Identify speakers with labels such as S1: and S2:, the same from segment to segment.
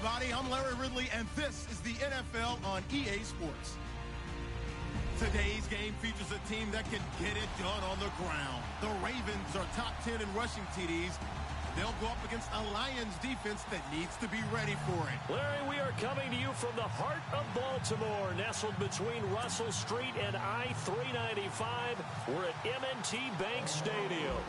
S1: everybody. I'm Larry Ridley, and this is the NFL on EA Sports. Today's game features a team that can get it done on the ground. The Ravens are top 10 in rushing TDs. They'll go up against a Lions defense that needs to be ready for it.
S2: Larry, we are coming to you from the heart of Baltimore, nestled between Russell Street and I-395. We're at M&T Bank Stadium.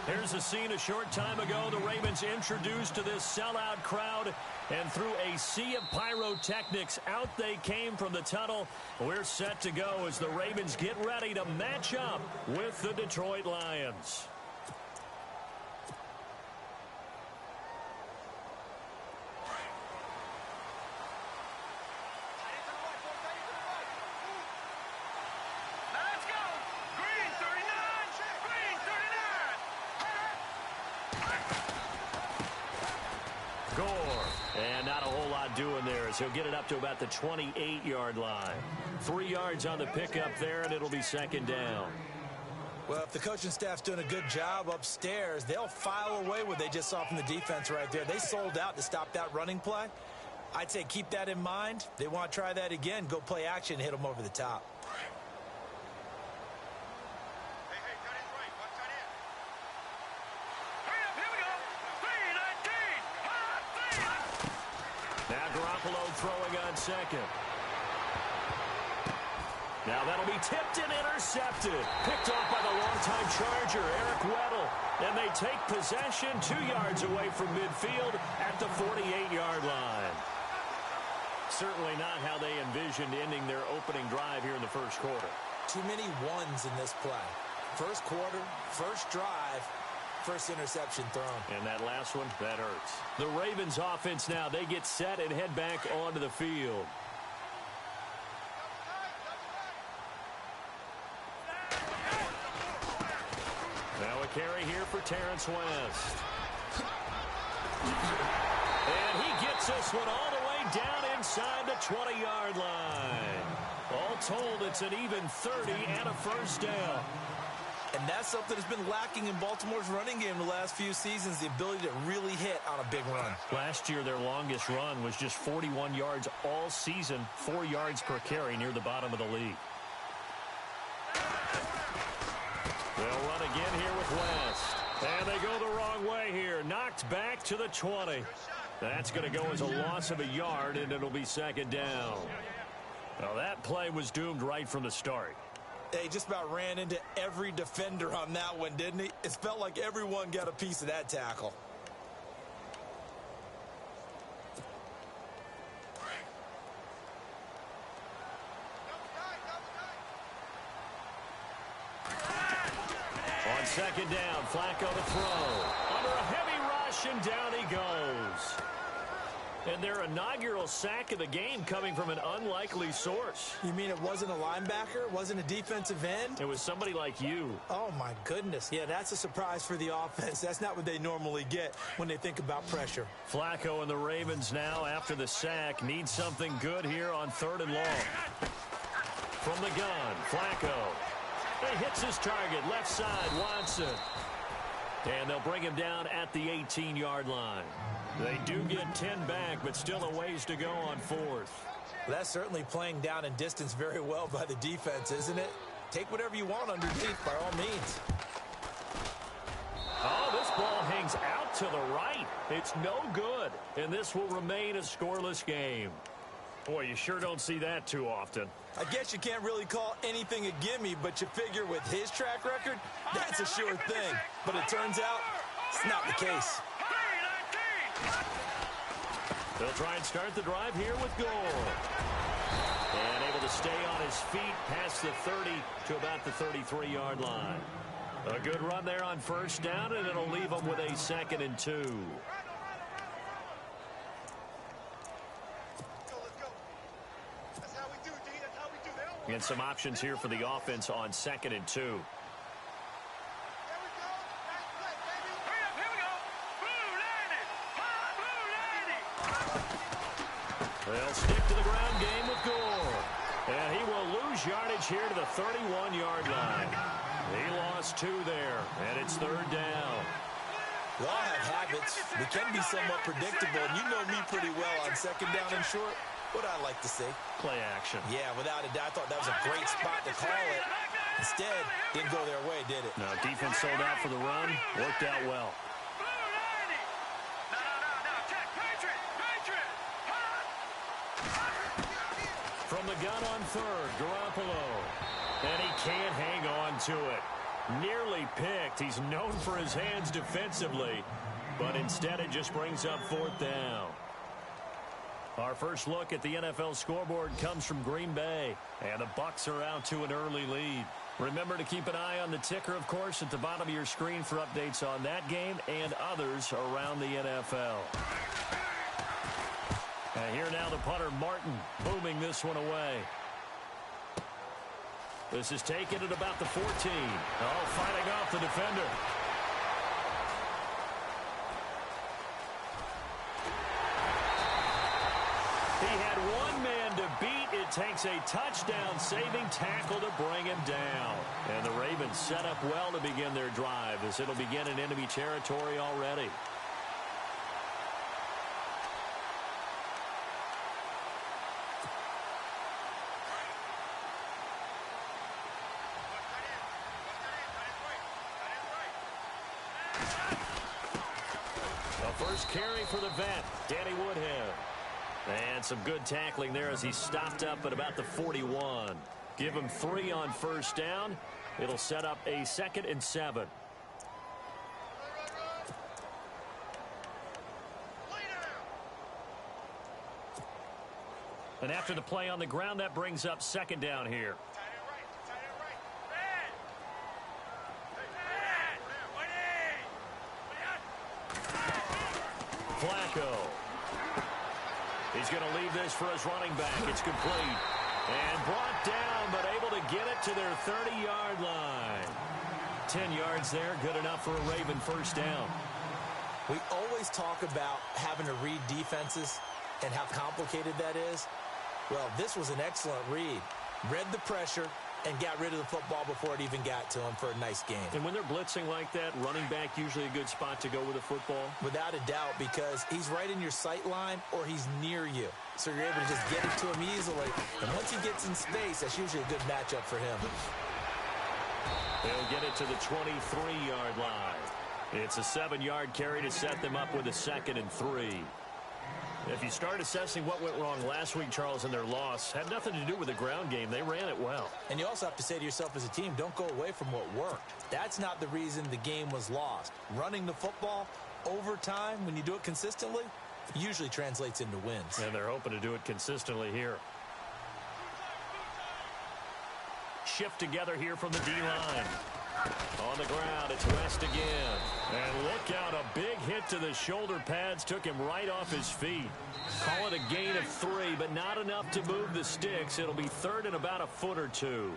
S2: Here's a scene a short time ago. The Ravens introduced to this sellout crowd, and through a sea of pyrotechnics, out they came from the tunnel. We're set to go as the Ravens get ready to match up with the Detroit Lions. And not a whole lot doing there as he'll get it up to about the 28-yard line. 3 yards on the pickup there, and it'll be second down.
S3: Well, if the coaching staff's doing a good job upstairs, they'll file away what they just saw from the defense right there. They sold out to stop that running play. I'd say keep that in mind. They want to try that again. Go play action, hit them over the top.
S2: Throwing on second. Now that'll be tipped and intercepted. Picked off by the longtime Charger, Eric Weddle. And they take possession 2 yards away from midfield at the 48-yard line. Certainly not how they envisioned ending their opening drive here in the first quarter.
S3: Too many ones in this play. First quarter, first drive, first interception thrown.
S2: And that last one, that hurts. The Ravens offense now, they get set and head back onto the field. Now a carry here for Terrence West. And he gets this one all the way down inside the 20-yard line. All told, it's an even 30 and a first down.
S3: And that's something that's been lacking in Baltimore's running game the last few seasons, the ability to really hit on a big run.
S2: Last year, their longest run was just 41 yards all season, 4 yards per carry near the bottom of the league. They'll run again here with West. And they go the wrong way here. Knocked back to the 20. That's going to go as a loss of a yard, and it'll be second down. Well, that play was doomed right from the start.
S3: He just about ran into every defender on that one, didn't he? It felt like everyone got a piece of that tackle.
S2: On second down, Flacco to throw. Under a heavy rush, and down he goes. And their inaugural sack of the game coming from an unlikely source.
S3: You mean it wasn't a linebacker? It wasn't a defensive end?
S2: It was somebody like you.
S3: Oh, my goodness. Yeah, that's a surprise for the offense. That's not what they normally get when they think about pressure.
S2: Flacco and the Ravens now, after the sack, need something good here on 3rd and long. From the gun, Flacco. He hits his target, left side, Watson. And they'll bring him down at the 18-yard line. They do get 10 back, but still a ways to go on 4th.
S3: That's certainly playing down in distance very well by the defense, isn't it? Take whatever you want underneath, by all means.
S2: Oh, this ball hangs out to the right. It's no good, and this will remain a scoreless game. Boy, you sure don't see that too often.
S3: I guess you can't really call anything a gimme, but you figure with his track record, that's a sure thing. But it turns out it's not the case.
S2: They'll try and start the drive here with Gore. And able to stay on his feet past the 30 to about the 33-yard line. A good run there on first down, and it'll leave them with a 2nd and 2. And some options here for the offense on 2nd and 2. They'll stick to the ground game with Gore. And he will lose yardage here to the 31-yard line. He lost 2 there, and it's 3rd down.
S3: We all have habits. We can be somewhat predictable, and you know me pretty well on second down and short. What I like to see.
S2: Play action.
S3: Yeah, without a doubt. I thought that was a great spot to call it. Instead, didn't go their way, did it?
S2: No, defense sold out for the run. Worked out well. From the gun on third, Garoppolo. And he can't hang on to it. Nearly picked. He's known for his hands defensively, but instead it just brings up fourth down. Our first look at the NFL scoreboard comes from Green Bay, and the Bucs are out to an early lead. Remember to keep an eye on the ticker, of course, at the bottom of your screen for updates on that game and others around the NFL. And here now the punter, Martin, booming this one away. This is taken at about the 14. Oh, fighting off the defender. He had one man to beat. It takes a touchdown-saving tackle to bring him down. And the Ravens set up well to begin their drive as it'll begin in enemy territory already. First carry for the vet, Danny Woodhead. And some good tackling there as he stopped up at about the 41. Give him 3 on first down. It'll set up a 2nd and 7. And after the play on the ground, that brings up 2nd down here. Flacco. He's going to leave this for his running back. It's complete. And brought down, but able to get it to their 30-yard line. 10 yards there, good enough for a Raven first down.
S3: We always talk about having to read defenses and how complicated that is. Well, this was an excellent read. Read the pressure and got rid of the football before it even got to him for a nice game.
S2: And when they're blitzing like that, running back usually a good spot to go with the football?
S3: Without a doubt, because he's right in your sight line or he's near you. So you're able to just get it to him easily. And once he gets in space, that's usually a good matchup for him.
S2: They'll get it to the 23-yard line. It's a 7-yard carry to set them up with a 2nd and 3. If you start assessing what went wrong last week, Charles, in their loss, had nothing to do with the ground game. They ran it well.
S3: And you also have to say to yourself as a team, don't go away from what worked. That's not the reason the game was lost. Running the football over time, when you do it consistently, usually translates into wins.
S2: And they're hoping to do it consistently here. Shift together here from the D-line. On the ground, it's West again. And look out, a big hit to the shoulder pads took him right off his feet. Call it a gain of 3, but not enough to move the sticks. It'll be 3rd and about a foot or 2.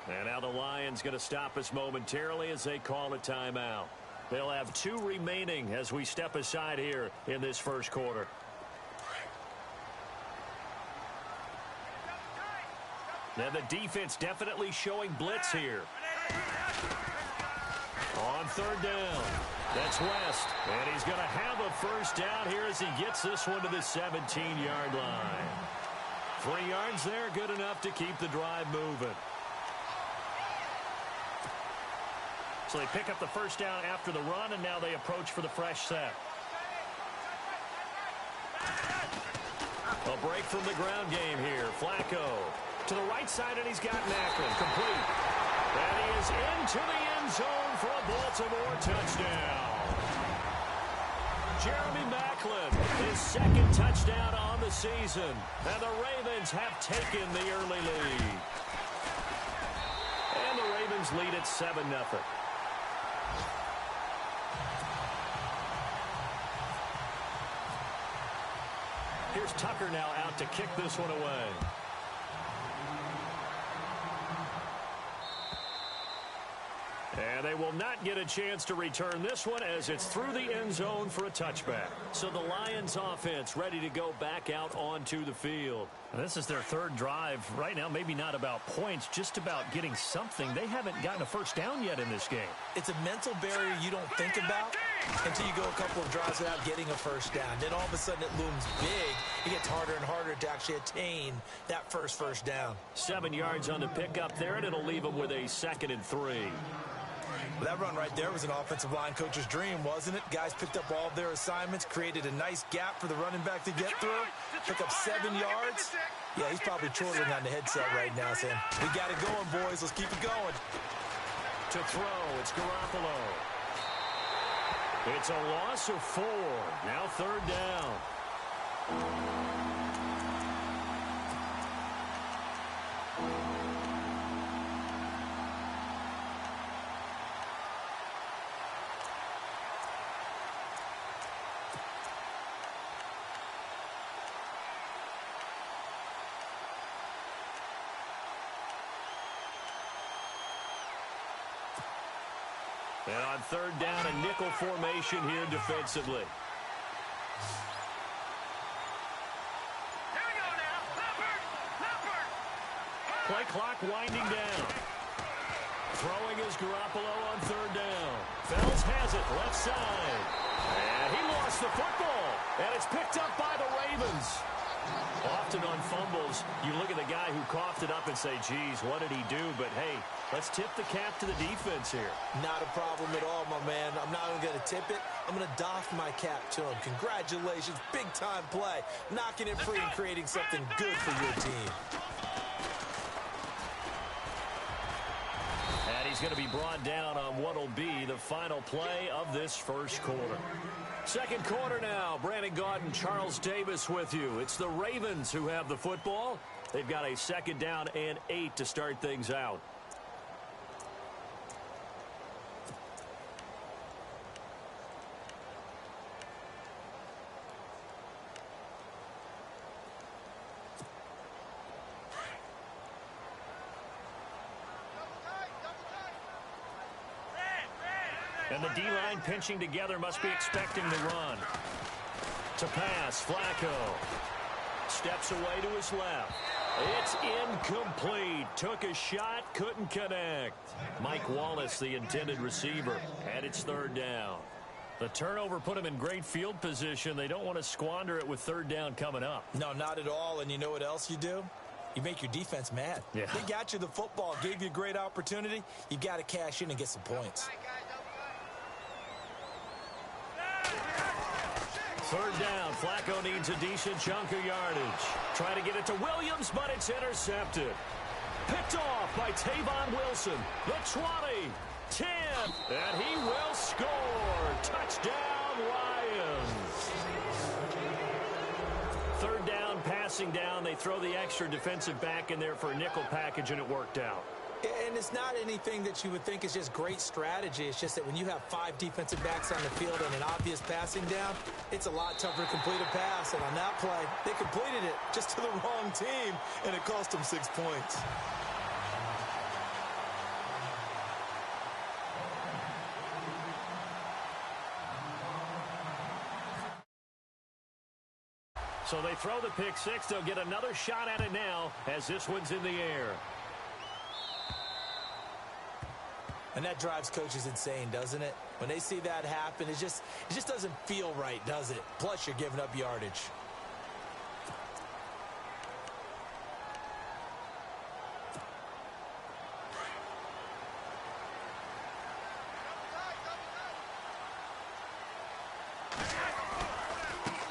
S2: And now the Lions going to stop us momentarily as they call a timeout. They'll have 2 remaining as we step aside here in this first quarter. And the defense definitely showing blitz here. On 3rd down, that's West, and he's going to have a first down here as he gets this one to the 17-yard line. 3 yards there, good enough to keep the drive moving. So they pick up the first down after the run, and now they approach for the fresh set. A break from the ground game here. Flacco to the right side, and he's got Macklin complete. And he is into the end zone for a Baltimore touchdown. Jeremy Macklin, his 2nd touchdown on the season. And the Ravens have taken the early lead. And the Ravens lead at 7-0. Here's Tucker now out to kick this one away. And they will not get a chance to return this one as it's through the end zone for a touchback. So the Lions offense ready to go back out onto the field.
S4: And this is their third drive. Right now, maybe not about points, just about getting something. They haven't gotten a first down yet in this game.
S3: It's a mental barrier you don't think about until you go a couple of drives without getting a first down. Then all of a sudden it looms big. It gets harder and harder to actually attain that first down.
S2: 7 yards on the pickup there, and it'll leave them with a 2nd and 3.
S3: Well, that run right there was an offensive line coach's dream, wasn't it? Guys picked up all of their assignments, created a nice gap for the running back to get through, pick up 7 yards. Yeah, he's probably chortling on the headset right now saying, we got it going, boys. Let's keep it going.
S2: To throw, it's Garoppolo. It's a loss of 4. Now 3rd down. And on 3rd down, a nickel formation here defensively.
S5: Here we go now. Leopard.
S2: Play clock winding down. Throwing is Garoppolo on 3rd down. Fells has it left side. And he lost the football. And it's picked up by the Ravens. Often on fumbles, you look at the guy who coughed it up and say, geez, what did he do? But, hey, let's tip the cap to the defense here.
S3: Not a problem at all, my man. I'm not even going to tip it. I'm going to doff my cap to him. Congratulations. Big-time play. Knocking it free and creating something good for your team.
S2: And he's going to be brought down on what will be the final play of this first quarter. 2nd quarter now. Brandon Gaudin, Charles Davis with you. It's the Ravens who have the football. They've got a 2nd down and 8 to start things out. And the D-line pinching together, must be expecting the run. To pass, Flacco. Steps away to his left. It's incomplete. Took a shot, couldn't connect. Mike Wallace, the intended receiver, and it's 3rd down. The turnover put him in great field position. They don't want to squander it with 3rd down coming up.
S3: No, not at all. And you know what else you do? You make your defense mad.
S2: Yeah.
S3: They got you the football, gave you a great opportunity. You got to cash in and get some points.
S2: 3rd down. Flacco needs a decent chunk of yardage. Try to get it to Williams, but it's intercepted. Picked off by Tavon Wilson. The 20, 10, and he will score. Touchdown, Lions. 3rd down, passing down. They throw the extra defensive back in there for a nickel package, and it worked out.
S3: And it's not anything that you would think is just great strategy. It's just that when you have 5 defensive backs on the field and an obvious passing down, it's a lot tougher to complete a pass. And on that play, they completed it just to the wrong team, and it cost them 6 points.
S2: So they throw the pick 6. They'll get another shot at it now as this one's in the air.
S3: And that drives coaches insane, doesn't it? When they see that happen, it just doesn't feel right, does it? Plus, you're giving up yardage.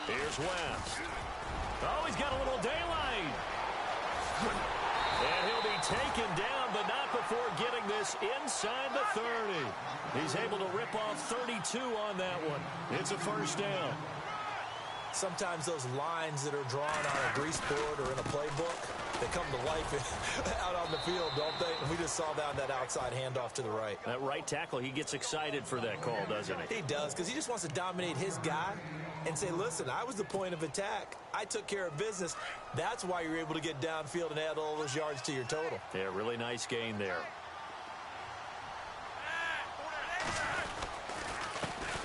S2: Here's West. Oh, he's got a little daylight. And he'll be taken down, but not before getting this inside the 30. He's able to rip off 32 on that one. It's a 1st down.
S3: Sometimes those lines that are drawn on a grease board or in a playbook, they come to life out on the field, don't they? And we just saw that outside handoff to the right.
S2: That right tackle, he gets excited for that call, doesn't he?
S3: He does, because he just wants to dominate his guy and say, listen, I was the point of attack. I took care of business. That's why you're able to get downfield and add all those yards to your total.
S2: Yeah, really nice gain there.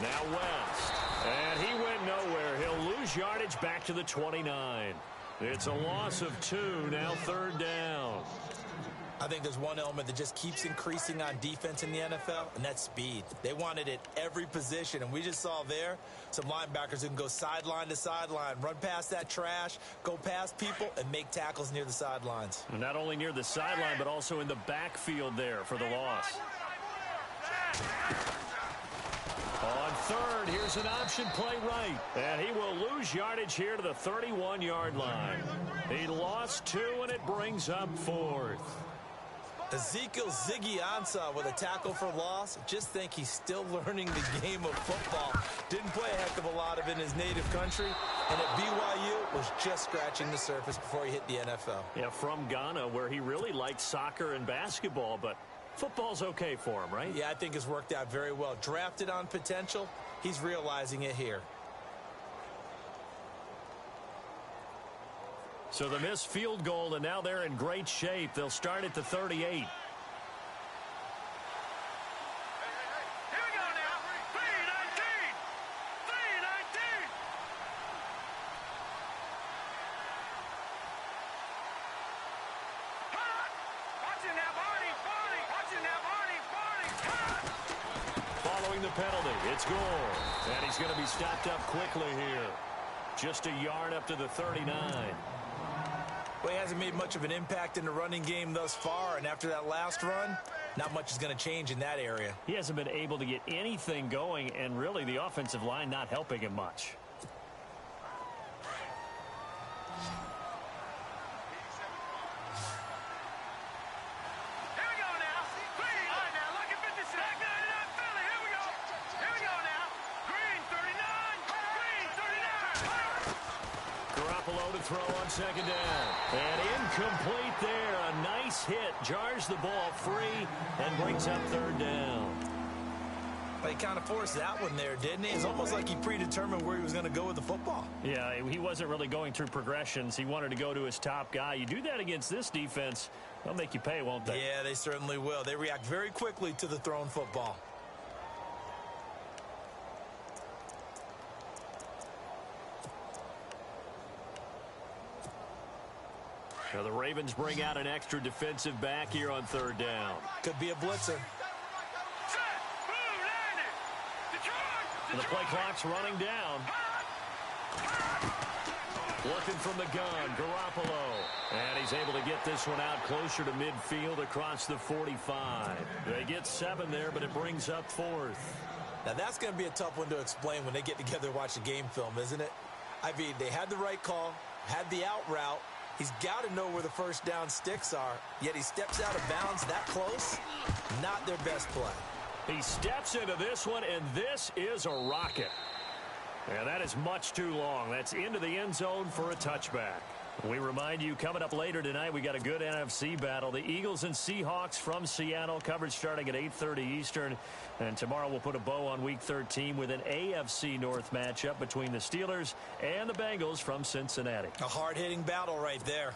S2: Now West. And he went nowhere. He'll lose yardage back to the 29. It's a loss of 2, now 3rd down.
S3: I think there's one element that just keeps increasing on defense in the NFL, and that's speed. They want it at every position, and we just saw there some linebackers who can go sideline to sideline, run past that trash, go past people, and make tackles near the sidelines.
S2: And not only near the sideline, but also in the backfield there for the loss. On 3rd, here's an option play right. And he will lose yardage here to the 31-yard line. He lost 2, and it brings up 4th.
S3: Ezekiel Ziggy Ansah with a tackle for loss. Just think he's still learning the game of football. Didn't play a heck of a lot of it in his native country. And at BYU was just scratching the surface before he hit the NFL.
S2: Yeah, from Ghana, where he really liked soccer and basketball, but football's okay for him, right?
S3: Yeah, I think it's worked out very well. Drafted on potential, he's realizing it here.
S2: So the missed field goal, and now they're in great shape. They'll start at the 38.
S5: Here we go now. 3-19. 3-19. Watching that Barney. Watching that Barney.
S2: Following the penalty, it's goal. And he's going to be stopped up quickly here. Just a yard up to the 39.
S3: Well, he hasn't made much of an impact in the running game thus far, and after that last run, not much is going to change in that area.
S2: He hasn't been able to get anything going, and really the offensive line not helping him much.
S5: Here we go now. Green. All right, now, look at 56. Back 99, Philly. Here we go. Here we go now. Green, 39. Green, 39.
S2: Garoppolo to throw on 2nd down. And incomplete there. A nice hit. Jars the ball free and brings up 3rd down.
S3: Well, he kind of forced that one there, didn't he? It's almost like he predetermined where he was going to go with the football.
S2: Yeah, he wasn't really going through progressions. He wanted to go to his top guy. You do that against this defense, they'll make you pay, won't they?
S3: Yeah, they certainly will. They react very quickly to the thrown football.
S2: Now the Ravens bring out an extra defensive back here on 3rd down.
S3: Could be a blitzer.
S2: And the play clock's running down. Looking from the gun, Garoppolo. And he's able to get this one out closer to midfield across the 45. They get 7 there, but it brings up 4th.
S3: Now that's going to be a tough one to explain when they get together and watch the game film, isn't it? I mean, they had the right call, had the out route. He's got to know where the first down sticks are, yet he steps out of bounds that close. Not their best play.
S2: He steps into this one, and this is a rocket. And that is much too long. That's into the end zone for a touchback. We remind you, coming up later tonight, we got a good NFC battle. The Eagles and Seahawks from Seattle, coverage starting at 8:30 Eastern. And tomorrow we'll put a bow on Week 13 with an AFC North matchup between the Steelers and the Bengals from Cincinnati.
S3: A hard-hitting battle right there.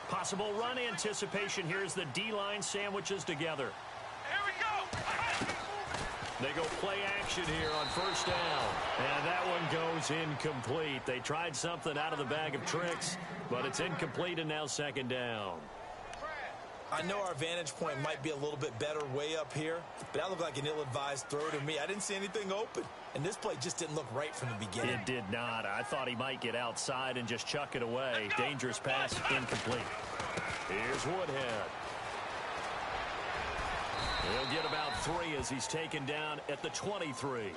S2: Possible run anticipation. Here's the D-line sandwiches together.
S5: Here we go.
S2: They go play action here on 1st down. And that one goes incomplete. They tried something out of the bag of tricks, but it's incomplete and now 2nd down.
S3: I know our vantage point might be a little bit better way up here, but that looked like an ill-advised throw to me. I didn't see anything open, and this play just didn't look right from the beginning.
S2: It did not. I thought he might get outside and just chuck it away. Dangerous pass, incomplete. Here's Woodhead. He'll get about 3 as he's taken down at the 23.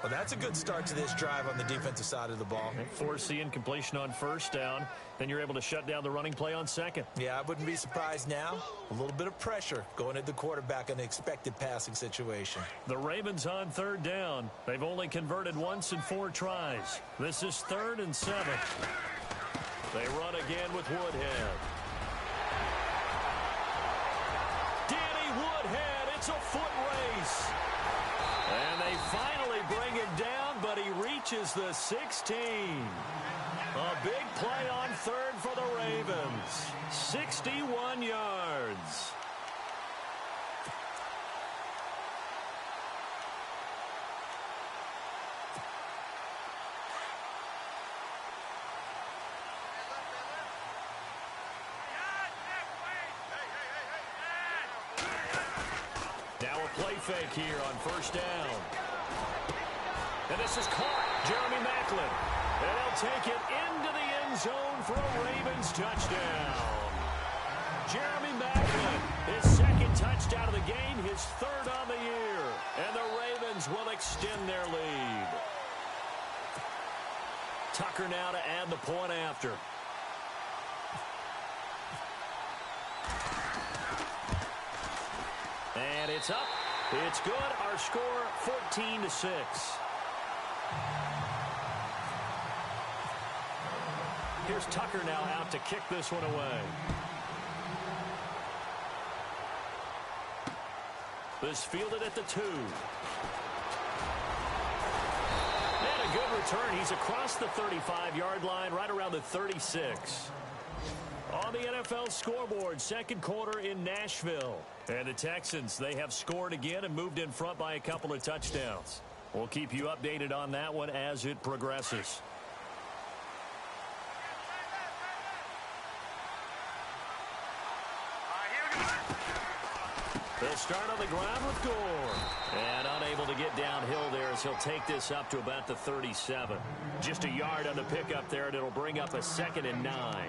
S3: Well, that's a good start to this drive on the defensive side of the ball.
S2: Force the incompletion on 1st down. Then you're able to shut down the running play on 2nd.
S3: Yeah, I wouldn't be surprised now. A little bit of pressure going at the quarterback in an expected passing situation.
S2: The Ravens on 3rd down. They've only converted once in 4 tries. This is 3rd and 7. They run again with Woodhead. Danny Woodhead, it's a foot race. And they finally bring him down, but he reaches the 16. A big play on 3rd for the Ravens. 61 yards. play fake here on first down. And this is caught. Jeremy Maclin. And he'll take it into the end zone for a Ravens touchdown. Jeremy Maclin, his second touchdown of the game, his third on the year. And the Ravens will extend their lead. Tucker now to add the point after. And it's up. It's good. Our score 14-6. Here's Tucker now out to kick this one away. This fielded at the 2. And a good return. He's across the 35-yard line, right around the 36. On the NFL scoreboard, second quarter in Nashville. And the Texans, they have scored again and moved in front by a couple of touchdowns. We'll keep you updated on that one as it progresses. They'll start on the ground with Gore. And unable to get downhill there as he'll take this up to about the 37. Just a yard on the pickup there, and it'll bring up a 2nd and 9.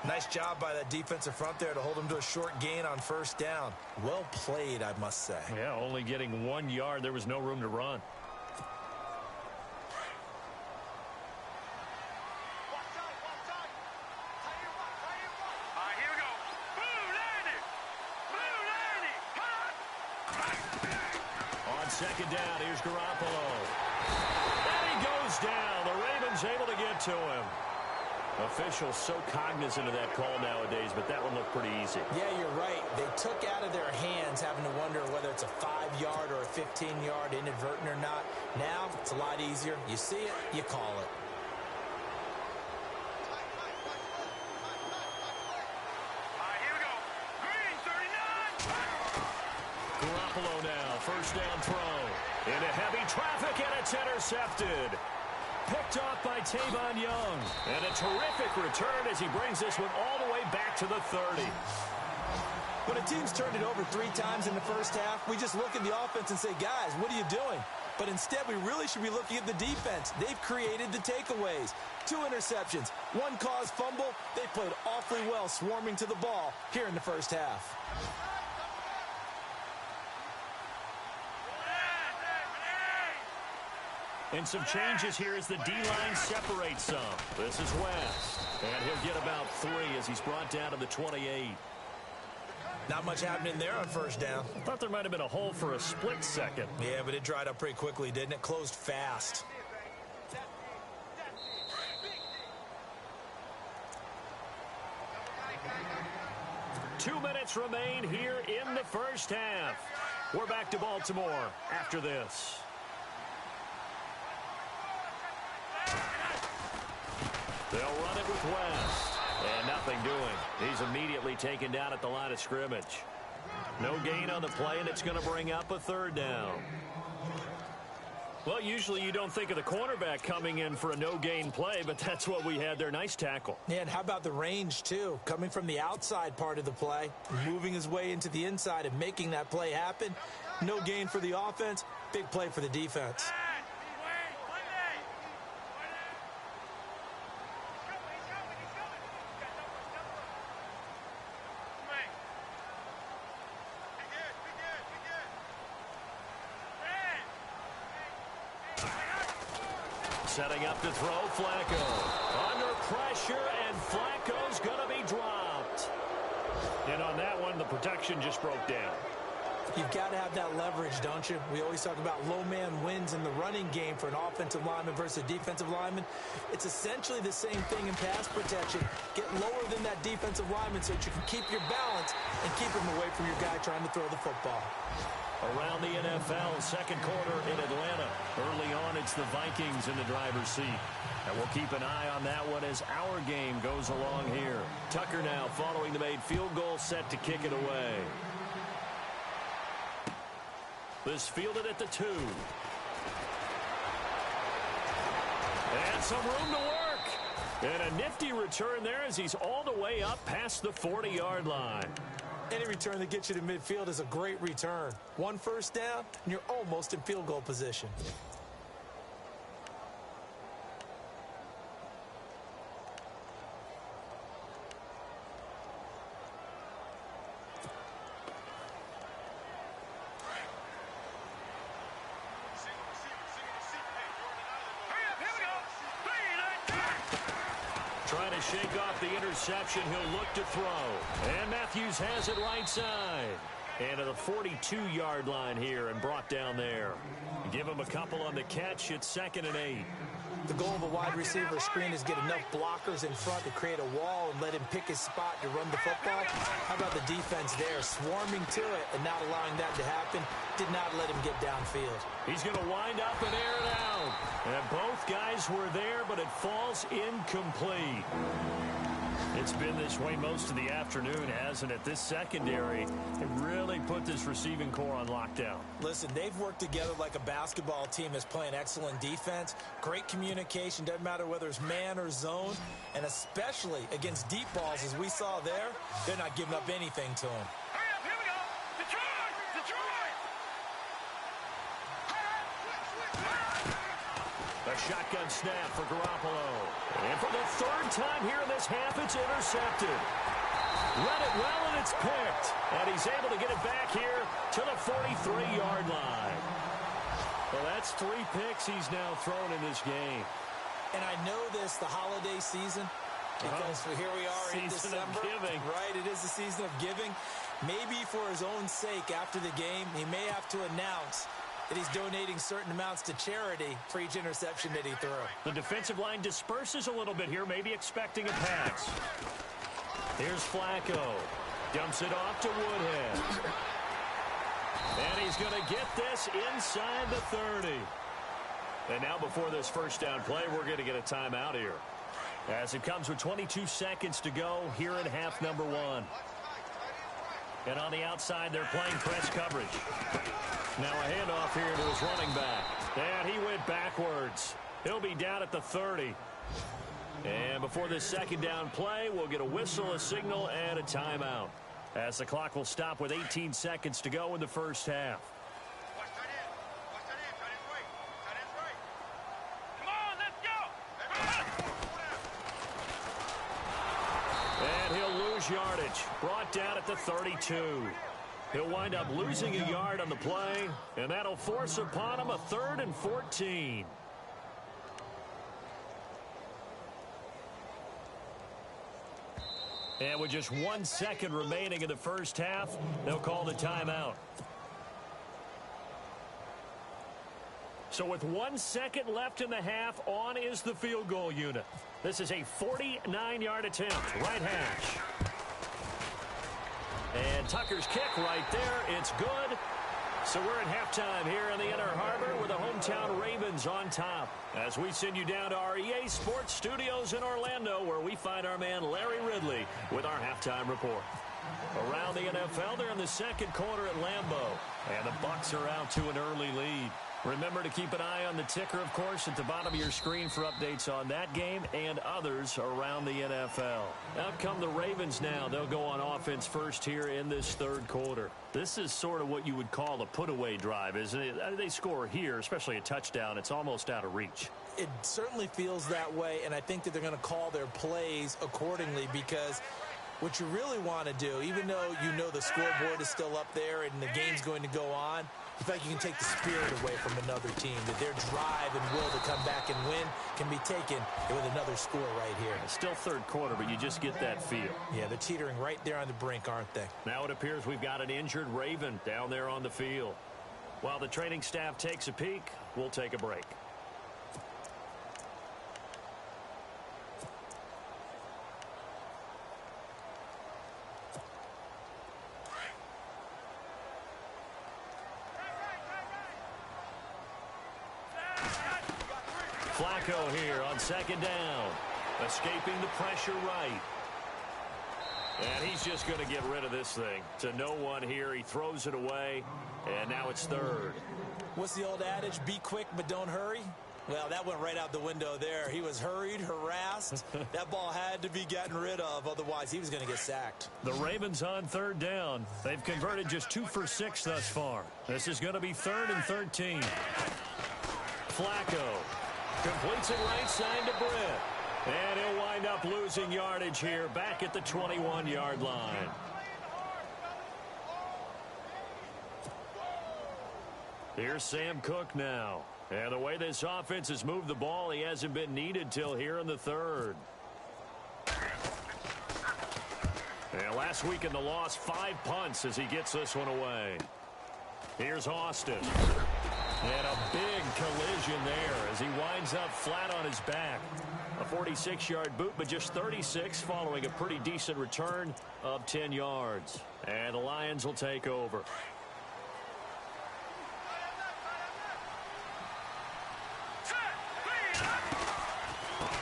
S3: Nice job by that defensive front there to hold him to a short gain on first down. Well played, I must say.
S2: Yeah, only getting 1 yard. There was no room to run. Second down, here's Garoppolo. And he goes down. The Ravens able to get to him. Officials so cognizant of that call nowadays, but that one looked pretty easy.
S3: Yeah, you're right. They took out of their hands having to wonder whether it's a 5-yard or a 15-yard inadvertent or not. Now, it's a lot easier. You see it, you call it.
S2: Garoppolo now, first down throw. Into heavy traffic, and it's intercepted. Picked off by Tavon Young. And a terrific return as he brings this one all the way back to the 30.
S3: When a team's turned it over 3 times in the first half, we just look at the offense and say, guys, what are you doing? But instead, we really should be looking at the defense. They've created the takeaways. 2 interceptions, 1 caused fumble. They played awfully well swarming to the ball here in the first half.
S2: And some changes here as the D-line separates some. This is West. And he'll get about 3 as he's brought down to the 28.
S3: Not much happening there on first down.
S2: Thought there might have been a hole for a split second.
S3: Yeah, but it dried up pretty quickly, didn't it? Closed fast.
S2: Two minutes remain here in the first half. We're back to Baltimore after this. They'll run it with West. And nothing doing. He's immediately taken down at the line of scrimmage. No gain on the play, and it's going to bring up a 3rd down. Well, usually you don't think of the cornerback coming in for a no-gain play, but that's what we had there. Nice tackle.
S3: Yeah, and how about the range, too? Coming from the outside part of the play, moving his way into the inside and making that play happen. No gain for the offense, big play for the defense.
S2: Setting up to throw, Flacco. Under pressure, and Flacco's going to be dropped. And on that one, the protection just broke down.
S3: You've got to have that leverage, don't you? We always talk about low man wins in the running game for an offensive lineman versus a defensive lineman. It's essentially the same thing in pass protection. Get lower than that defensive lineman so that you can keep your balance and keep him away from your guy trying to throw the football.
S2: Around the NFL, second quarter in Atlanta. Early on, it's the Vikings in the driver's seat. And we'll keep an eye on that one as our game goes along here. Tucker now following the made field goal, set to kick it away. This fielded at the 2. And some room to work. And a nifty return there as he's all the way up past the 40-yard line.
S3: Any return that gets you to midfield is a great return. One first down, and you're almost in field goal position.
S2: Trying to shake off the interception. He'll look to throw. And Matthews has it right side. And to the 42-yard line here and brought down there. Give him a couple on the catch. It's 2nd and 8.
S3: The goal of a wide receiver screen is get enough blockers in front to create a wall and let him pick his spot to run the football. How about the defense there, swarming to it and not allowing that to happen? Did not let him get downfield.
S2: He's going to wind up and air it out. And both guys were there, but it falls incomplete. It's been this way most of the afternoon, hasn't it? This secondary, it really put this receiving core on lockdown.
S3: Listen, they've worked together like a basketball team that's playing excellent defense. Great communication, doesn't matter whether it's man or zone. And especially against deep balls, as we saw there, they're not giving up anything to them.
S5: Hurry up, here we go. Detroit! Detroit!
S2: A shotgun snap for Garoppolo. And for the 3rd time here in this half, it's intercepted. Read it well, and it's picked. And he's able to get it back here to the 43-yard line. Well, that's 3 picks he's now thrown in this game.
S3: And I know this, the holiday season, because here we are in
S2: Season of
S3: December.
S2: giving.
S3: Right, it is the season of giving. Maybe for his own sake after the game, he may have to announce that he's donating certain amounts to charity for each interception that he threw.
S2: The defensive line disperses a little bit here, maybe expecting a pass. Here's Flacco. Dumps it off to Woodhead. And he's going to get this inside the 30. And now before this first down play, we're going to get a timeout here. As it comes with 22 seconds to go here in half number 1. And on the outside, they're playing press coverage. Now a handoff here to his running back. And he went backwards. He'll be down at the 30. And before this second down play, we'll get a whistle, a signal, and a timeout. As the clock will stop with 18 seconds to go in the first half.
S5: Watch tight end. Watch tight end. Tight end's right. Tight end's right. Come on, let's go.
S2: And he'll lose yardage. Brought down at the 32. He'll wind up losing a yard on the play, and that'll force upon him a 3rd and 14. And with just 1 second remaining in the first half, they'll call the timeout. So with 1 second left in the half, on is the field goal unit. This is a 49-yard attempt, right hash. And Tucker's kick right there. It's good. So we're at halftime here in the Inner Harbor with the hometown Ravens on top. As we send you down to our EA Sports Studios in Orlando, where we find our man Larry Ridley with our halftime report. Around the NFL, they're in the second quarter at Lambeau. And the Bucs are out to an early lead. Remember to keep an eye on the ticker, of course, at the bottom of your screen for updates on that game and others around the NFL. Out come the Ravens now. They'll go on offense first here in this 3rd quarter. This is sort of what you would call a put-away drive, isn't it? They score here, especially a touchdown. It's almost out of reach.
S3: It certainly feels that way, and I think that they're going to call their plays accordingly because what you really want to do, even though you know the scoreboard is still up there and the game's going to go on, you feel like you can take the spirit away from another team, that their drive and will to come back and win can be taken with another score right here.
S2: It's still 3rd quarter, but you just get that feel.
S3: Yeah, they're teetering right there on the brink, aren't they?
S2: Now it appears we've got an injured Raven down there on the field. While the training staff takes a peek, we'll take a break. Flacco here on 2nd down. Escaping the pressure right. And he's just going to get rid of this thing. To no one here. He throws it away. And now it's 3rd.
S3: What's the old adage? Be quick, but don't hurry. Well, that went right out the window there. He was hurried, harassed. That ball had to be gotten rid of, otherwise he was going to get sacked.
S4: The Ravens on third down. They've converted just 2 for 6 thus far. This is going to be 3rd and 13. Flacco completes it right side to Britt. And he'll wind up losing yardage here back at the 21-yard line. Here's Sam Cook now. And the way this offense has moved the ball, he hasn't been needed till here in the 3rd. And last week in the loss, 5 punts as he gets this one away. Here's Austin. And a big collision there as he winds up flat on his back. A 46-yard boot, but just 36 following a pretty decent return of 10 yards. And the Lions will take over.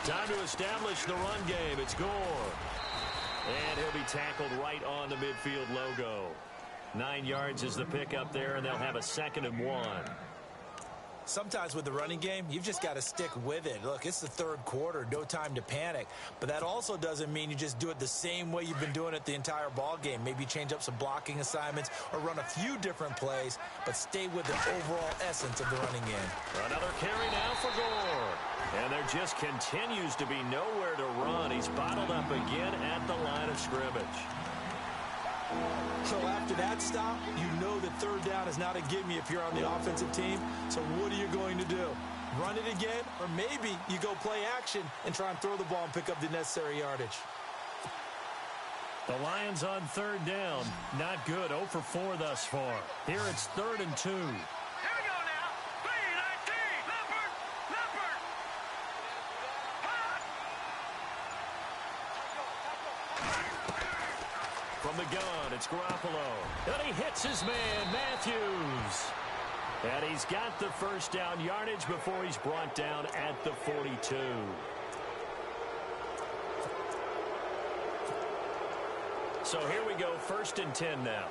S4: Time to establish the run game. It's Gore. And he'll be tackled right on the midfield logo. 9 yards is the pickup there, and they'll have a 2nd and 1.
S3: Sometimes with the running game, you've just got to stick with it. Look, it's the 3rd quarter, no time to panic. But that also doesn't mean you just do it the same way you've been doing it the entire ball game. Maybe change up some blocking assignments or run a few different plays, but stay with the overall essence of the running game.
S2: Another carry now for Gore. And there just continues to be nowhere to run. He's bottled up again at the line of scrimmage.
S3: So after that stop, you know that 3rd down is not a gimme if you're on the offensive team. So what are you going to do? Run it again? Or maybe you go play action and try and throw the ball and pick up the necessary yardage.
S4: The Lions on 3rd down. Not good. 0 for 4 thus far. Here it's 3rd and 2.
S2: From the gun, it's Garoppolo. And he hits his man, Matthews. And he's got the 1st down yardage before he's brought down at the 42. So here we go, 1st and 10 now.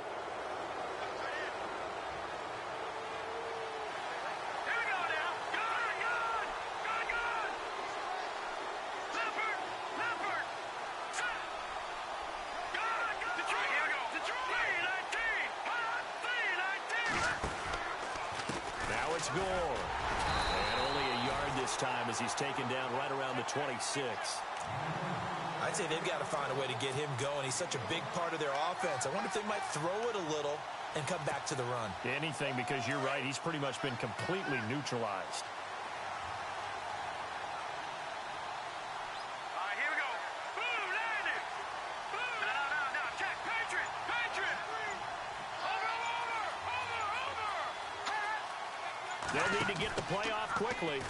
S2: Gore. And only a yard this time as he's taken down right around the 26.
S3: I'd say they've got to find a way to get him going. He's such a big part of their offense. I wonder if they might throw it a little and come back to the run.
S4: Anything, because you're right. He's pretty much been completely neutralized. They'll need to get the play off quickly.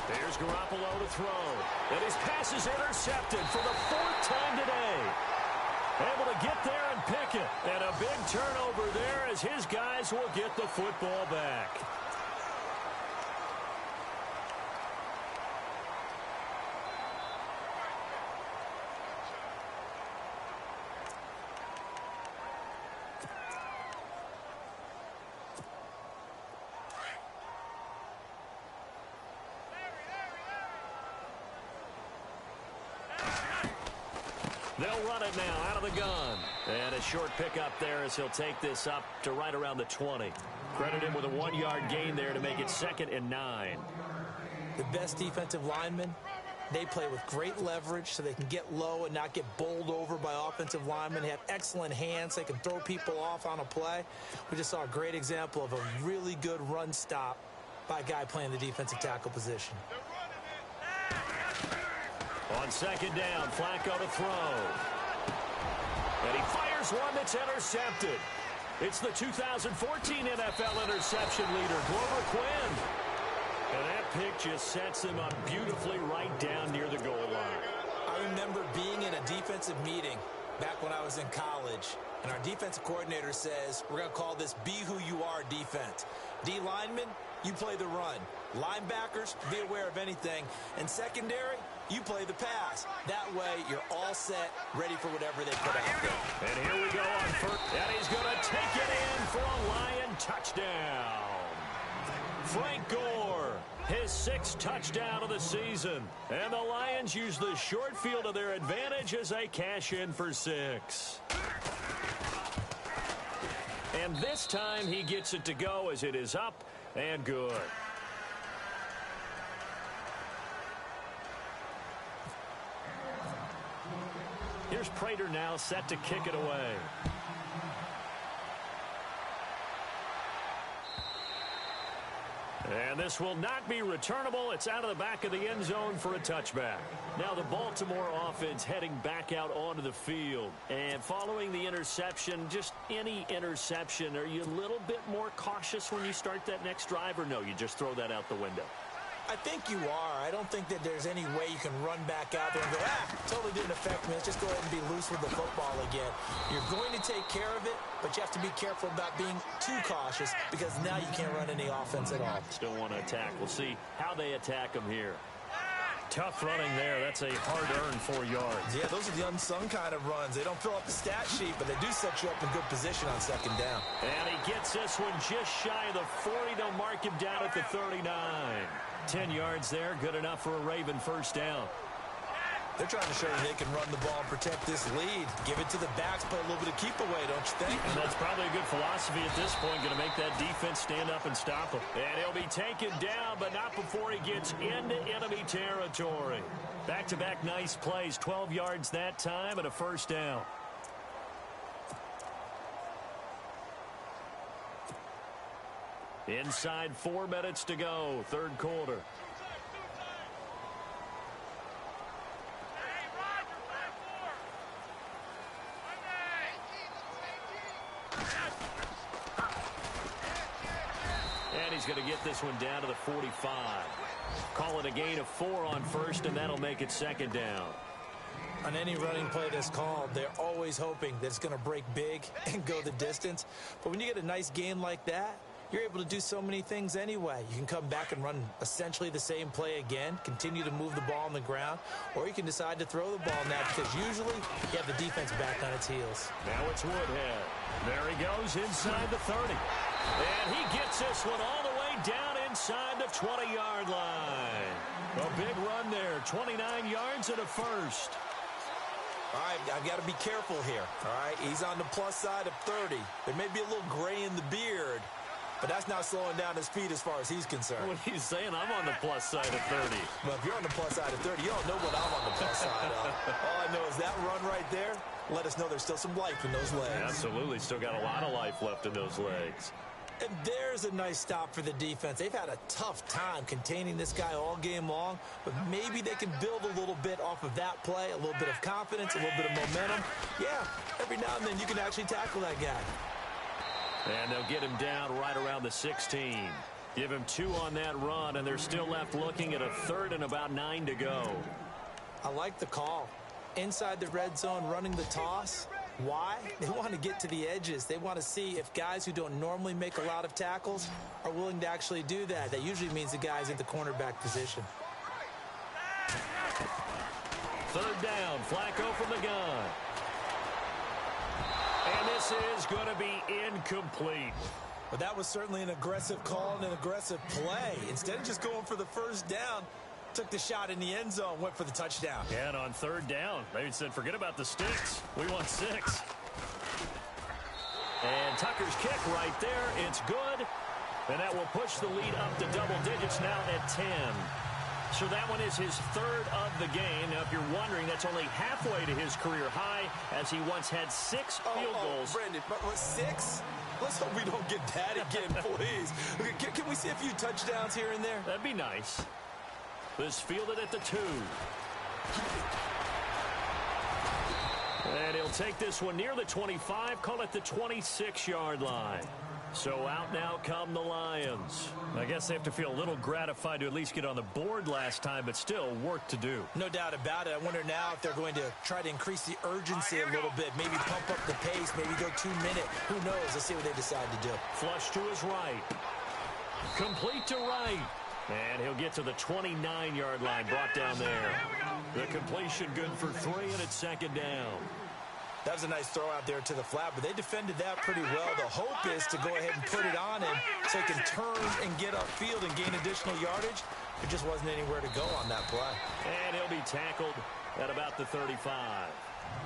S4: There's Garoppolo to throw. And his pass is intercepted for the 4th time today. Able to get there and pick it. And a big turnover there as his guys will get the football back. They'll run it now out of the gun. And a short pickup there as he'll take this up to right around the 20. Credit him with a 1-yard gain there to make it 2nd and 9.
S3: The best defensive linemen, they play with great leverage so they can get low and not get bowled over by offensive linemen. They have excellent hands. They can throw people off on a play. We just saw a great example of a really good run stop by a guy playing the defensive tackle position.
S2: On 2nd down, Flacco to throw. And he fires one that's intercepted. It's the 2014 NFL interception leader, Glover Quinn. And that pick just sets him up beautifully right down near the goal line.
S3: I remember being in a defensive meeting back when I was in college, and our defensive coordinator says, we're going to call this Be Who You Are defense. D linemen, you play the run. Linebackers, be aware of anything. And secondary, you play the pass. That way, you're all set, ready for whatever they put out there.
S2: And here we go on 1st. And he's going to take it in for a Lion touchdown. Frank Gore His 6th touchdown of the season. And the Lions use the short field to their advantage as they cash in for 6. And this time he gets it to go as it is up and good. Here's Prater now set to kick it away. And this will not be returnable. It's out of the back of the end zone for a touchback. Now the Baltimore offense heading back out onto the field. And following the interception, just any interception, are you a little bit more cautious when you start that next drive, or no, you just throw that out the window?
S3: I think you are. I don't think that there's any way you can run back out there and go, totally didn't affect me. Let's just go ahead and be loose with the football again. You're going to take care of it, but you have to be careful about being too cautious because now you can't run any offense at all.
S2: Still want to attack. We'll see how they attack them here. Tough running there. That's a hard-earned 4 yards.
S3: Yeah, those are the unsung kind of runs. They don't fill up the stat sheet, but they do set you up in good position on second down.
S2: And he gets this one just shy of the 40. They'll mark him down at the 39. 10 yards there, good enough for a Raven first down.
S3: They're trying to show you they can run the ball and protect this lead. Give it to the backs, play a little bit of keep away, don't you think?
S2: And that's probably a good philosophy at this point, going to make that defense stand up and stop him. And he'll be taken down, but not before he gets into enemy territory. Back-to-back nice plays, 12 yards that time and a first down. Inside 4 minutes to go, third quarter. And he's going to get this one down to the 45. Call it a gain of 4 on first, and that'll make it second down.
S3: On any running play that's called, they're always hoping that it's going to break big and go the distance. But when you get a nice gain like that, you're able to do so many things anyway. You can come back and run essentially the same play again, continue to move the ball on the ground, or you can decide to throw the ball now because usually you have the defense back on its heels.
S2: Now it's Woodhead. There he goes inside the 30. And he gets this one all the way down inside the 20-yard line. A big run there, 29 yards and a first.
S3: All right, I've got to be careful here, all right? He's on the plus side of 30. There may be a little gray in the beard, but that's not slowing down his speed as far as he's concerned.
S2: What he's saying, I'm on the plus side of 30.
S3: Well, if you're on the plus side of 30, you don't know what I'm on the plus side of. All I know is that run right there, let us know there's still some life in those legs.
S2: Absolutely, still got a lot of life left in those legs.
S3: And there's a nice stop for the defense. They've had a tough time containing this guy all game long, but maybe they can build a little bit off of that play, a little bit of confidence, a little bit of momentum. Yeah, every now and then you can actually tackle that guy.
S2: And they'll get him down right around the 16. Give him 2 on that run, and they're still left looking at a third and about 9 to go.
S3: I like the call. Inside the red zone, running the toss. Why? They want to get to the edges. They want to see if guys who don't normally make a lot of tackles are willing to actually do that. That usually means the guy's in the cornerback position.
S2: Third down, Flacco from the gun. And this is going to be incomplete.
S3: But that was certainly an aggressive call and an aggressive play. Instead of just going for the first down, took the shot in the end zone, went for the touchdown.
S2: And on third down, they said, forget about the sticks. We want 6. And Tucker's kick right there. It's good. And that will push the lead up to double digits now at 10. So that one is his third of the game. Now, if you're wondering, that's only halfway to his career high, as he once had 6 field goals.
S3: Brandon, but 6? Let's hope we don't get that again, please. Can we see a few touchdowns here and there?
S2: That'd be nice. This fielded at the 2. And he'll take this one near the 25, call it the 26-yard line. So out now come the Lions. I guess they have to feel a little gratified to at least get on the board last time, but still work to do.
S3: No doubt about it. I wonder now if they're going to try to increase the urgency a little bit, maybe pump up the pace, maybe go 2-minute. Who knows? Let's see what they decide to do.
S2: Flush to his right. Complete to right. And he'll get to the 29-yard line, brought down there. The completion good for 3, and it's second down.
S3: That was a nice throw out there to the flat, but they defended that pretty well. The hope is to go ahead and put it on him so he can turn and get upfield and gain additional yardage. There just wasn't anywhere to go on that play.
S2: And he'll be tackled at about the 35.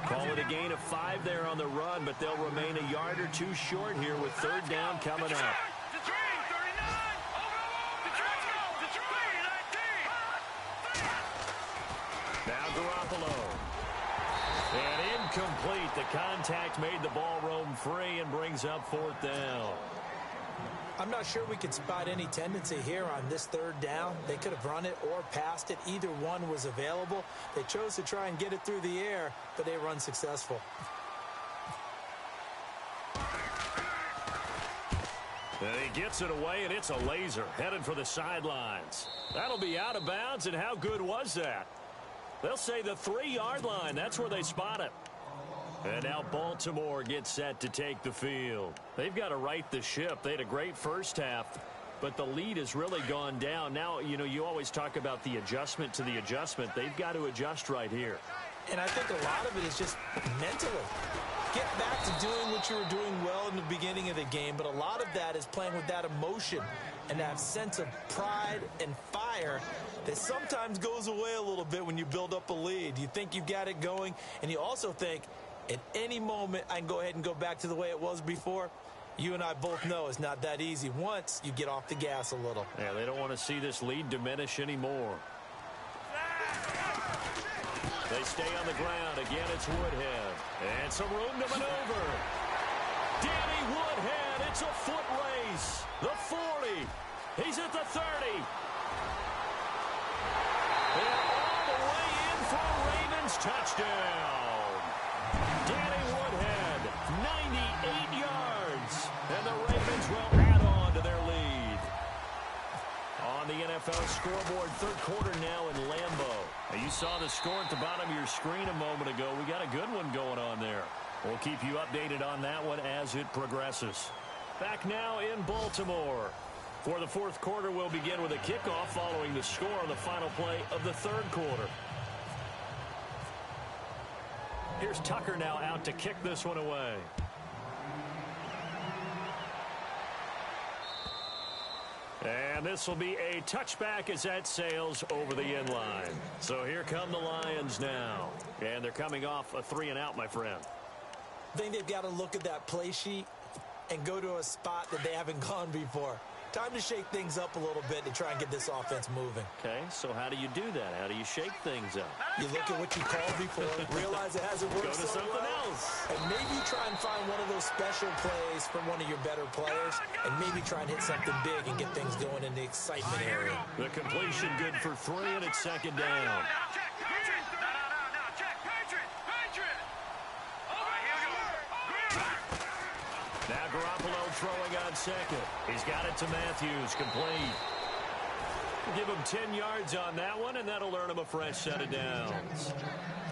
S2: Call it a gain of 5 there on the run, but they'll remain a yard or two short here with third down coming up. Now Garoppolo. And incomplete. The contact made the ball roam free and brings up fourth down.
S3: I'm not sure we could spot any tendency here on this third down. They could have run it or passed it. Either one was available. They chose to try and get it through the air, but they were unsuccessful.
S2: And he gets it away, and it's a laser headed for the sidelines. That'll be out of bounds, and how good was that? They'll say the 3-yard line. That's where they spot it. And now Baltimore gets set to take the field. They've got to right the ship. They had a great first half, but the lead has really gone down. Now, you know, you always talk about the adjustment to the adjustment. They've got to adjust right here.
S3: And I think a lot of it is just mentally. Get back to doing what you were doing well in the beginning of the game, but a lot of that is playing with that emotion and that sense of pride and fire that sometimes goes away a little bit when you build up a lead. You think you got it going, and you also think, at any moment, I can go ahead and go back to the way it was before. You and I both know it's not that easy once you get off the gas a little.
S2: Yeah, they don't want to see this lead diminish anymore. They stay on the ground. Again, it's Woodhead. And some room to maneuver. Danny Woodhead. It's a foot race. The 40. He's at the 30. And all the way in for a Ravens touchdown. Danny Woodhead, 98 yards. And the Ravens will add on to their lead. On the NFL scoreboard, third quarter now in Lambeau. Now, you saw the score at the bottom of your screen a moment ago. We got a good one going on there. We'll keep you updated on that one as it progresses. Back now in Baltimore. For the fourth quarter, we'll begin with a kickoff following the score on the final play of the third quarter. Here's Tucker now out to kick this one away. And this will be a touchback as that sails over the end line. So here come the Lions now. And they're coming off a 3-and-out, my friend.
S3: I think they've got to look at that play sheet and go to a spot that they haven't gone before. Time to shake things up a little bit to try and get this offense moving.
S2: Okay, so how do you do that? How do you shake things up?
S3: You look at what you called before, realize it hasn't worked
S2: Go to something else.
S3: and maybe try and find one of those special plays from one of your better players, and maybe try and hit something big and get things going in the excitement area.
S2: The completion good for 3, and it's second down. Now Garoppolo throwing on second. He's got it to Matthews, complete. Give him 10 yards on that one, and that'll earn him a fresh set of downs.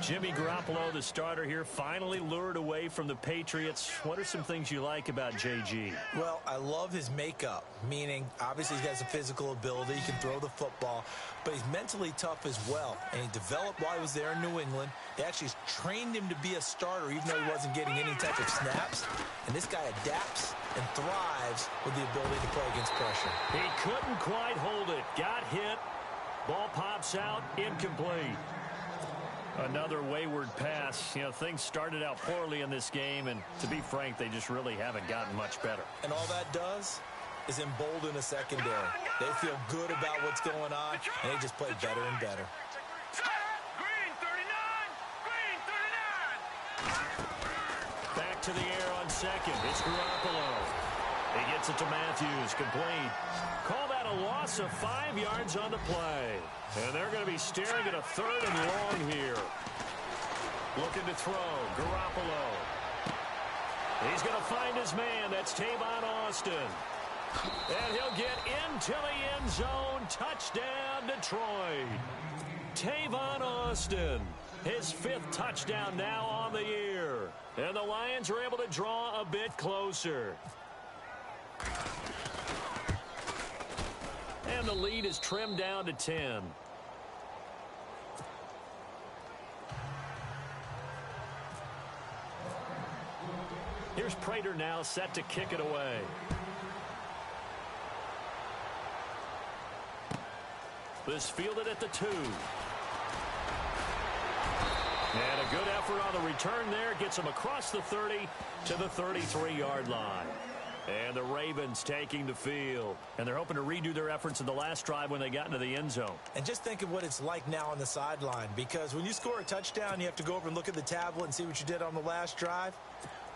S2: Jimmy Garoppolo, the starter here, finally lured away from the Patriots. What are some things you like about JG?
S3: Well, I love his makeup, meaning obviously he has a physical ability. He can throw the football, but he's mentally tough as well. And he developed while he was there in New England. They actually trained him to be a starter even though he wasn't getting any type of snaps. And this guy adapts and thrives with the ability to play against pressure.
S2: He couldn't quite hold it. Got hit. Ball pops out. Incomplete. Another wayward pass. You know, things started out poorly in this game, and to be frank, they just really haven't gotten much better.
S3: And all that does is embolden a secondary. They feel good about what's going on, and they just play better and better.
S5: Green 39.
S2: Back to the air on second. It's Garoppolo. He gets it to Matthews. Complete. Call that a loss of 5 yards on the play. And they're going to be staring at a 3rd and long here. Looking to throw. Garoppolo. He's going to find his man. That's Tavon Austin. And he'll get into the end zone. Touchdown, Detroit. Tavon Austin. His 5th touchdown now on the year. And the Lions are able to draw a bit closer. And the lead is trimmed down to 10. Prater now set to kick it away. This fielded at the 2. And a good effort on the return there. Gets him across the 30 to the 33-yard line. And the Ravens taking the field. And they're hoping to redo their efforts in the last drive when they got into the end zone.
S3: And just think of what it's like now on the sideline. Because when you score a touchdown, you have to go over and look at the tablet and see what you did on the last drive.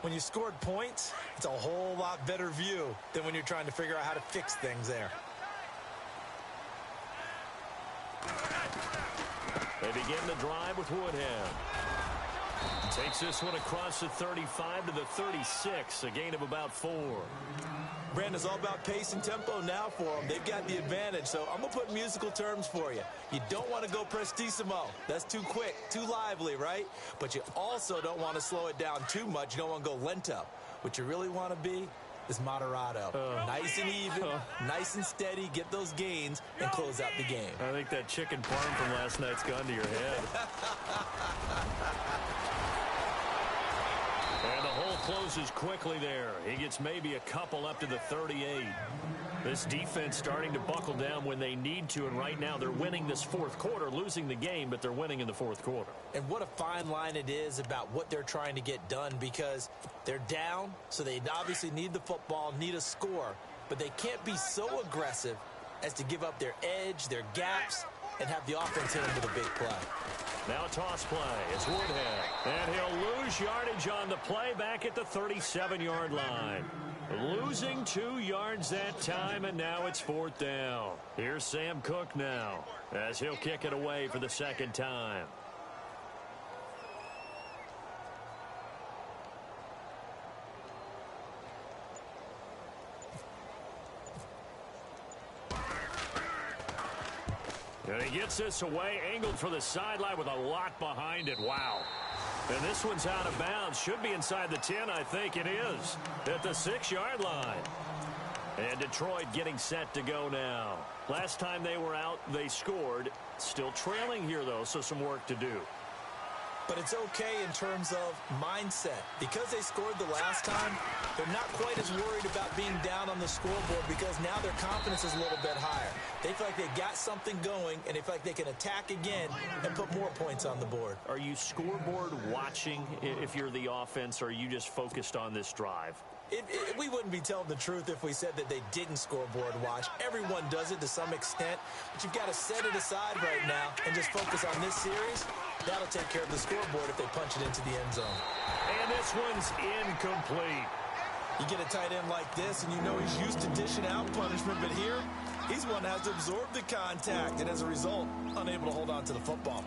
S3: When you scored points, it's a whole lot better view than when you're trying to figure out how to fix things there.
S2: They begin the drive with Woodhead. Takes this one across the 35 to the 36, a gain of about 4.
S3: Brandon, it's all about pace and tempo now for them. They've got the advantage, so I'm going to put musical terms for you. You don't want to go prestissimo. That's too quick, too lively, right? But you also don't want to slow it down too much. You don't want to go lento. What you really want to be is moderato. Nice and even, nice and steady, get those gains, and close out the game.
S2: I think that chicken parm from last night's gone to your head. And the hole closes quickly there. He gets maybe a couple up to the 38. This defense starting to buckle down when they need to, and right now they're winning this fourth quarter, losing the game, but they're winning in the fourth quarter.
S3: And what a fine line it is about what they're trying to get done, because they're down, so they obviously need the football, need a score, but they can't be so aggressive as to give up their edge, their gaps, and have the offense hit them with a big play.
S2: Now toss play. It's Woodhead. And he'll lose yardage on the play back at the 37-yard line. Losing 2 yards that time, and now it's 4th down. Here's Sam Cook now as he'll kick it away for the second time. And he gets this away, angled for the sideline with a lot behind it. Wow. And this one's out of bounds. Should be inside the 10, I think it is. At the 6-yard line. And Detroit getting set to go now. Last time they were out, they scored. Still trailing here, though, so some work to do.
S3: But it's okay in terms of mindset. Because they scored the last time, they're not quite as worried about being down on the scoreboard, because now their confidence is a little bit higher. They feel like they got something going, and they feel like they can attack again and put more points on the board.
S2: Are you scoreboard watching if you're the offense, or are you just focused on this drive?
S3: We wouldn't be telling the truth if we said that they didn't scoreboard watch. Everyone does it to some extent, but you've got to set it aside right now and just focus on this series. That'll take care of the scoreboard if they punch it into the end zone.
S2: And this one's incomplete.
S3: You get a tight end like this, and you know he's used to dishing out punishment, but here, he's one that has to absorb the contact, and as a result, unable to hold on to the football.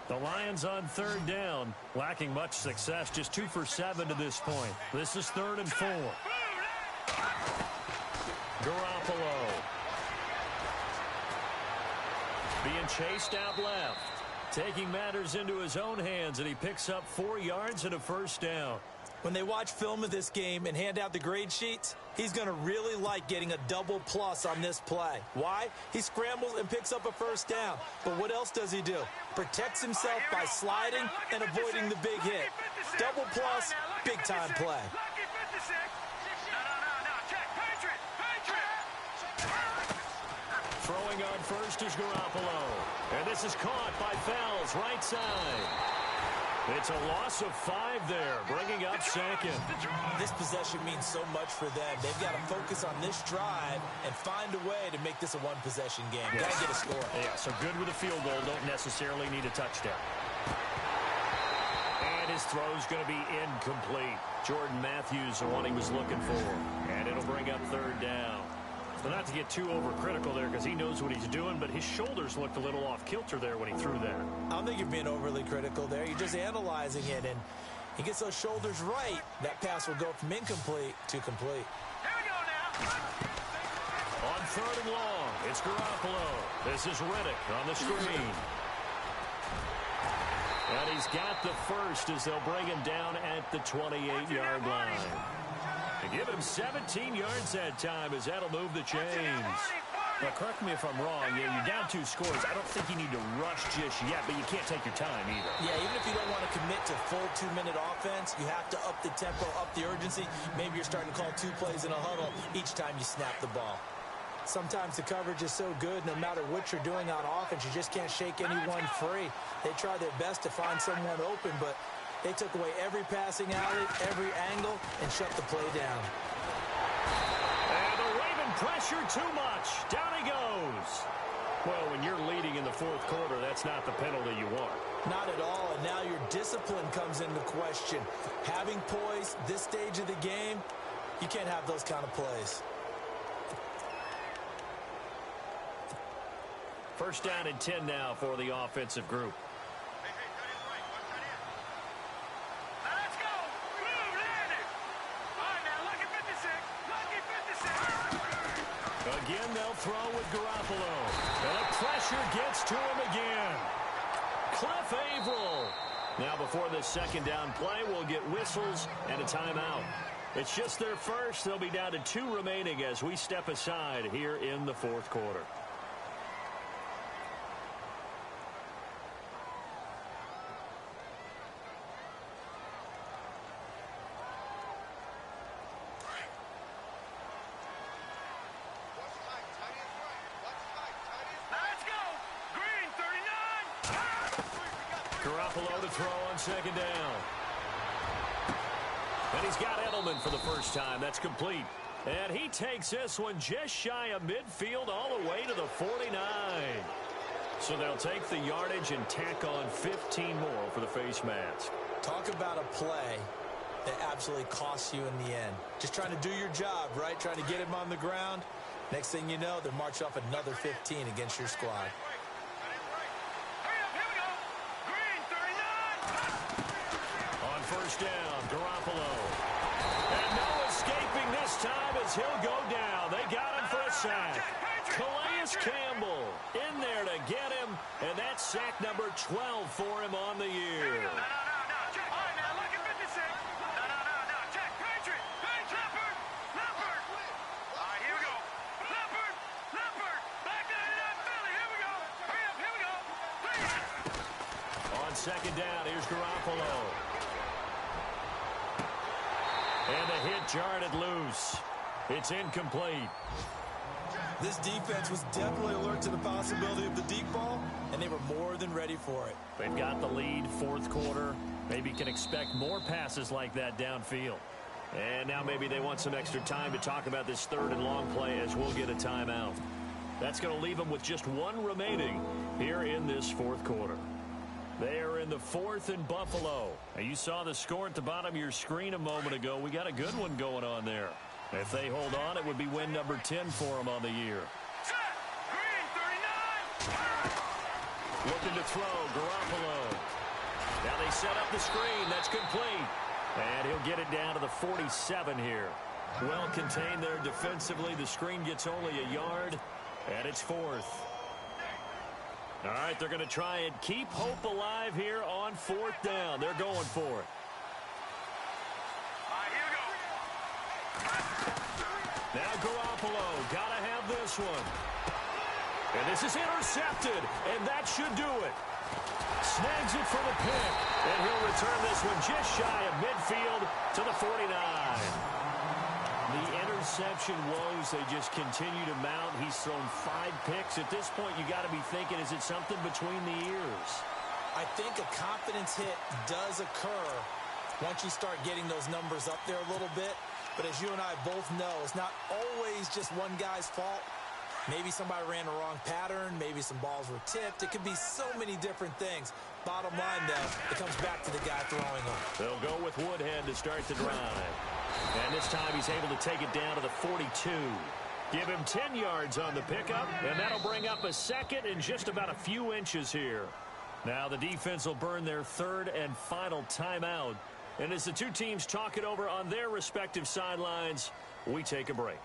S2: The Lions on 3rd down, lacking much success, just 2 for 7 to this point. This is 3rd and 4. Garoppolo being chased out left, taking matters into his own hands, and he picks up 4 yards and a 1st down.
S3: When they watch film of this game and hand out the grade sheets, he's going to really like getting a double plus on this play. Why? He scrambles and picks up a 1st down. But what else does he do? Protects himself by sliding and avoiding the big hit. Double plus, big-time play.
S2: Throwing on first is Garoppolo. And this is caught by Fells, right side. It's a loss of 5 there, bringing up 2nd.
S3: This possession means so much for them. They've got to focus on this drive and find a way to make this a one-possession game. Yes. Got to get a score.
S2: Yeah, so good with a field goal. Don't necessarily need a touchdown. And his throw's going to be incomplete. Jordan Matthews, the one he was looking for. And it'll bring up 3rd down. Well, not to get too overcritical there, because he knows what he's doing, but his shoulders looked a little off kilter there when he threw that.
S3: I don't think you're being overly critical there. You're just analyzing it, and he gets those shoulders right. That pass will go from incomplete to complete.
S5: Here we go now.
S2: On 3rd and long, it's Garoppolo. This is Riddick on the screen. And he's got the 1st as they'll bring him down at the 28-yard line. And give him 17 yards that time, as that'll move the chains. Well, correct me if I'm wrong. Yeah, you're down 2 scores. I don't think you need to rush just yet, but you can't take your time either.
S3: Yeah, even if you don't want to commit to full 2-minute offense, you have to up the tempo, up the urgency. Maybe you're starting to call 2 plays in a huddle each time you snap the ball. Sometimes the coverage is so good, no matter what you're doing on offense, you just can't shake anyone free. They try their best to find someone open, but they took away every passing alley, every angle, and shut the play down.
S2: And the Raven pressure too much. Down he goes. Well, when you're leading in the 4th quarter, that's not the penalty you want.
S3: Not at all, and now your discipline comes into question. Having poise this stage of the game, you can't have those kind of plays.
S2: First down and 10 now for the offensive group.
S5: Let's go. Move, landed. All right, now, lucky 56. Lucky 56.
S2: Again, they'll throw with Garoppolo. And the pressure gets to him again. Cliff Averill. Now, before this second down play, we'll get whistles and a timeout. It's just their first. They'll be down to 2 remaining as we step aside here in the 4th quarter. Garoppolo to throw on second down. And he's got Edelman for the first time. That's complete. And he takes this one just shy of midfield all the way to the 49. So they'll take the yardage and tack on 15 more for the face mask.
S3: Talk about a play that absolutely costs you in the end. Just trying to do your job, right? Trying to get him on the ground. Next thing you know, they're marching off another 15 against your squad.
S2: First down, Garoppolo. And no escaping this time as he'll go down. They got him for a sack. Calais Campbell in there to get him, and that's sack number 12 for him on the year.
S5: No. Check. All right, now, look at 56. No. Check. Patriot. Leopard. All right, here we go. Leopard. Back 99 Philly. Here we go. Hurry up. Here we go. Please.
S2: On second down, here's Garoppolo. And the hit jarred it loose. It's incomplete.
S3: This defense was definitely alert to the possibility of the deep ball, and they were more than ready for it.
S2: They've got the lead, 4th quarter. Maybe can expect more passes like that downfield. And now maybe they want some extra time to talk about this 3rd and long play as we'll get a timeout. That's going to leave them with just 1 remaining here in this 4th quarter. They are in the 4th and Buffalo. Now, you saw the score at the bottom of your screen a moment ago. We got a good one going on there. If they hold on, it would be win number 10 for them on the year.
S5: Set. Green 39.
S2: Looking to throw, Garoppolo. Now they set up the screen. That's complete. And he'll get it down to the 47 here. Well contained there defensively. The screen gets only a yard, and it's 4th. All right, they're going to try and keep hope alive here on 4th down. They're going for it.
S5: All right, here we go.
S2: Now Garoppolo, got to have this one. And this is intercepted, and that should do it. Snags it for the pick, and he'll return this one just shy of midfield to the 49. The interception woes, they just continue to mount. He's thrown 5 picks. At this point, you got to be thinking, is it something between the ears?
S3: I think a confidence hit does occur once you start getting those numbers up there a little bit. But as you and I both know, it's not always just one guy's fault. Maybe somebody ran a wrong pattern. Maybe some balls were tipped. It could be so many different things. Bottom line, though, it comes back to the guy throwing them.
S2: They'll go with Woodhead to start the drive. And this time he's able to take it down to the 42. Give him 10 yards on the pickup, and that'll bring up a second in just about a few inches here. Now the defense will burn their 3rd and final timeout. And as the 2 teams talk it over on their respective sidelines, we take a break.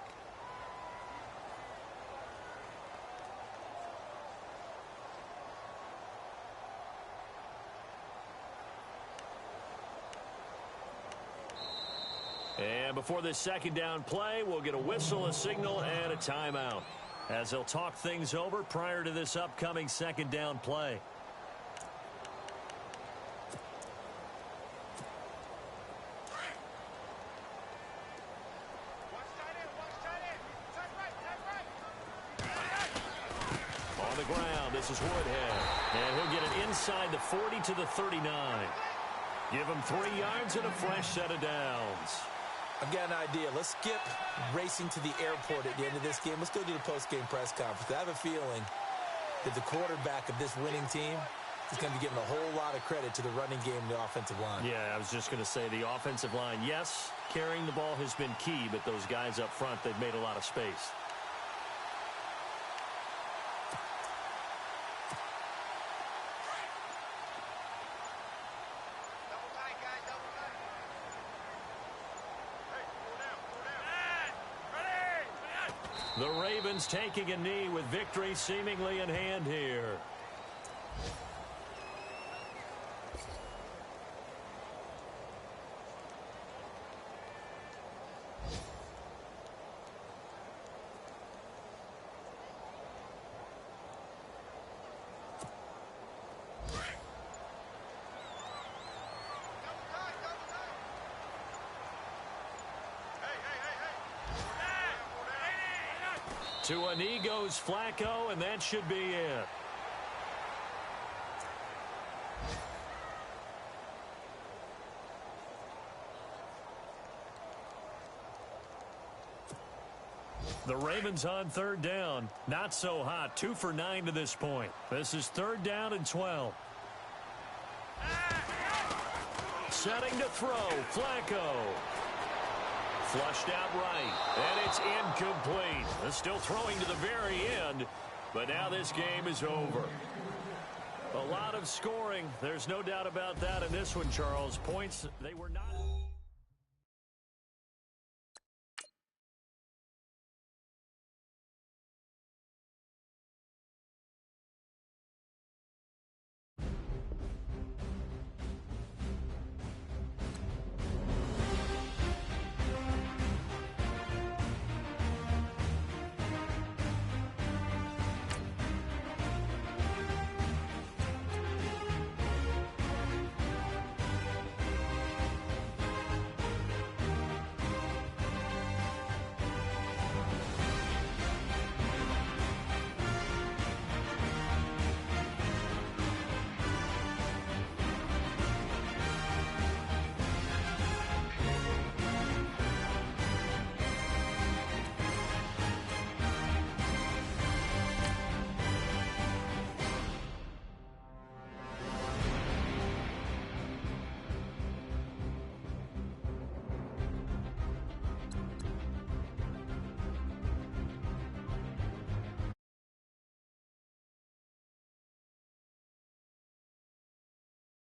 S2: And before this second down play, we'll get a whistle, a signal, and a timeout. as they'll talk things over prior to this upcoming second down play. On the ground, this is Woodhead. And he'll get it inside the 40 to the 39. Give him 3 yards and a fresh set of downs.
S3: I've got an idea. Let's skip racing to the airport at the end of this game. Let's go do the post-game press conference. I have a feeling that the quarterback of this winning team is going to be giving a whole lot of credit to the running game and the offensive line.
S2: Yeah, I was just going to say the offensive line, yes, carrying the ball has been key, but those guys up front, they've made a lot of space. The Ravens taking a knee with victory seemingly in hand here. To a knee goes Flacco, and that should be it. The Ravens on third down. Not so hot. 2 for 9 to this point. This is 3rd down and 12. Setting to throw. Flacco. Flushed out right, and it's incomplete. They're still throwing to the very end, but now this game is over. A lot of scoring. There's no doubt about that in this one, Charles. Points, they were not...